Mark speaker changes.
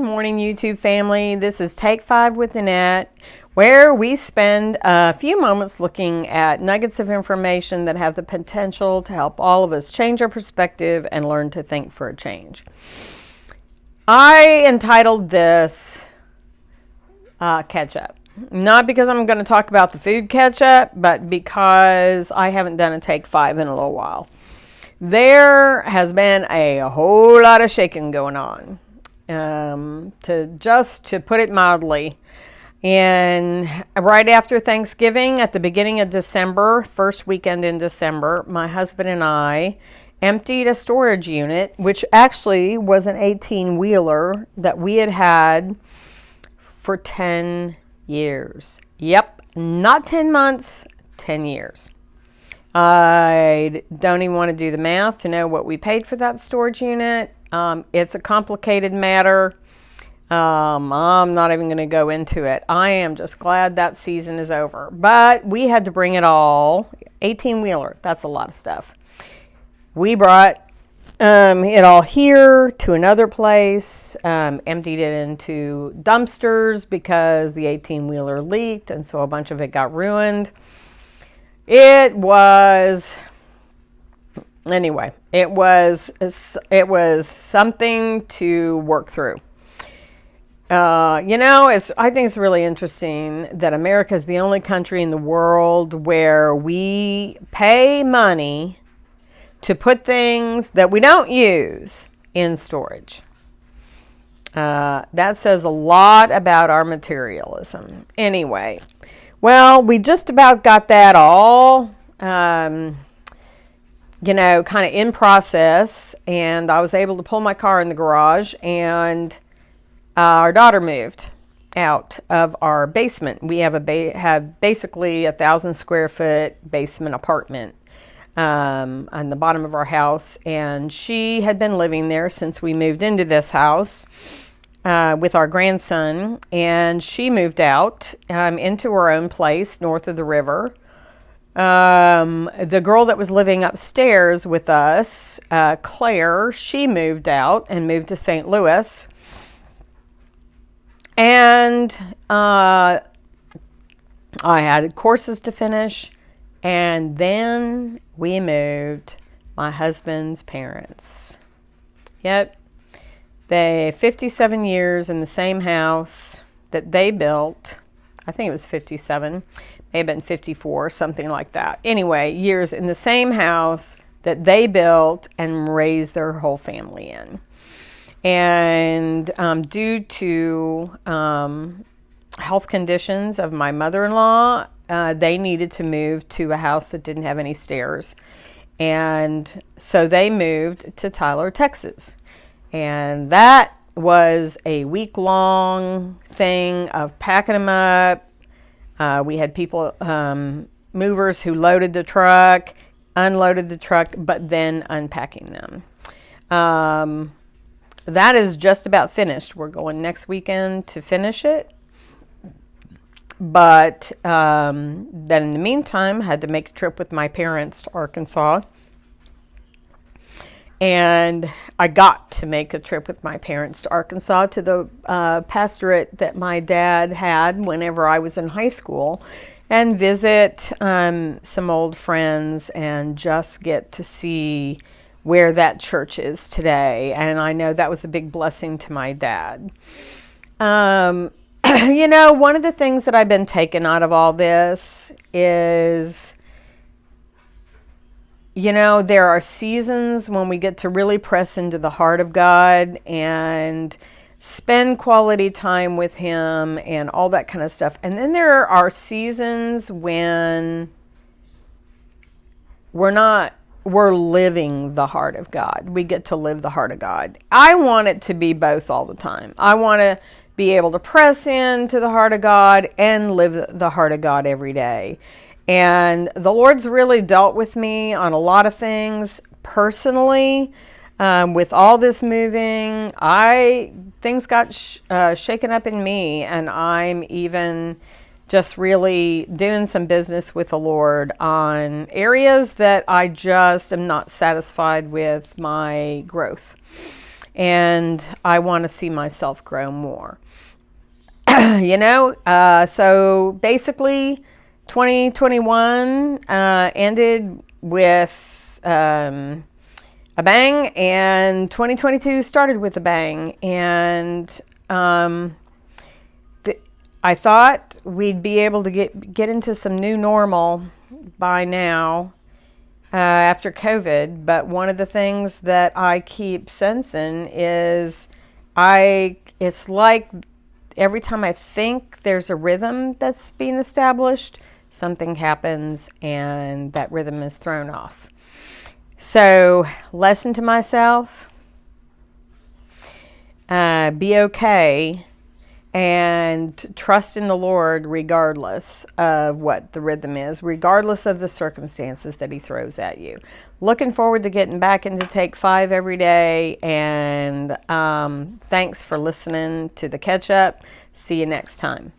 Speaker 1: morning, YouTube family. This is Take 5 with Nanette, where we spend a few moments looking at nuggets of information that have the potential to help all of us change our perspective and learn to think for a change. I entitled this Catch Up. Not because I'm going to talk about the food catch up, but because I haven't done a Take 5 in a little while. There has been a whole lot of shaking going on, to put it mildly. And right after Thanksgiving, at the beginning of December, first weekend in December, my husband and I emptied a storage unit, which actually was an 18-wheeler that we had had for 10 years. Yep, not 10 months, 10 years. I don't even want to do the math to know what we paid for that storage unit. It's a complicated matter. I'm not even going to go into it. I am just glad that season is over. But we had to bring it all. 18-wheeler, that's a lot of stuff. We brought it all here to another place, emptied it into dumpsters because the 18-wheeler leaked, and so a bunch of it got ruined. It was something to work through. I think it's really interesting that America is the only country in the world where we pay money to put things that we don't use in storage. That says a lot about our materialism. Anyway. Well, we just about got that all, kind of in process, and I was able to pull my car in the garage, and our daughter moved out of our basement. We have have basically 1,000 square foot basement apartment on the bottom of our house, and she had been living there since we moved into this house. With our grandson, and she moved out into her own place north of the river. The girl that was living upstairs with us, Claire, she moved out and moved to St. Louis. And I had courses to finish, and then we moved my husband's parents. Yep. They 57 years in the same house that they built. I think it was 57, may have been 54, something like that. Anyway, years in the same house that they built and raised their whole family in. And due to health conditions of my mother-in-law, they needed to move to a house that didn't have any stairs. And so they moved to Tyler, Texas. And that was a week-long thing of packing them up. We had people, movers who loaded the truck, unloaded the truck, but then unpacking them. That is just about finished. We're going next weekend to finish it. But then in the meantime, had to make a trip with my parents to Arkansas. And I got to make a trip with my parents to Arkansas to the pastorate that my dad had whenever I was in high school, and visit some old friends and just get to see where that church is today. And I know that was a big blessing to my dad. One of the things that I've been taken out of all this is, there are seasons when we get to really press into the heart of God and spend quality time with Him and all that kind of stuff. And then there are seasons when we're living the heart of God. We get to live the heart of God. I want it to be both all the time. I want to be able to press into the heart of God and live the heart of God every day. And the Lord's really dealt with me on a lot of things personally. With all this moving, things got shaken up in me, and I'm even just really doing some business with the Lord on areas that I just am not satisfied with my growth. and I want to see myself grow more. So basically 2021 ended with a bang, and 2022 started with a bang, and I thought we'd be able to get into some new normal by now after COVID, but one of the things that I keep sensing is it's like every time I think there's a rhythm that's being established, something happens and that rhythm is thrown off. So, lesson to myself, be okay and trust in the Lord regardless of what the rhythm is, regardless of the circumstances that He throws at you. Looking forward to getting back into Take 5 every day, and thanks for listening to the catch up. See you next time.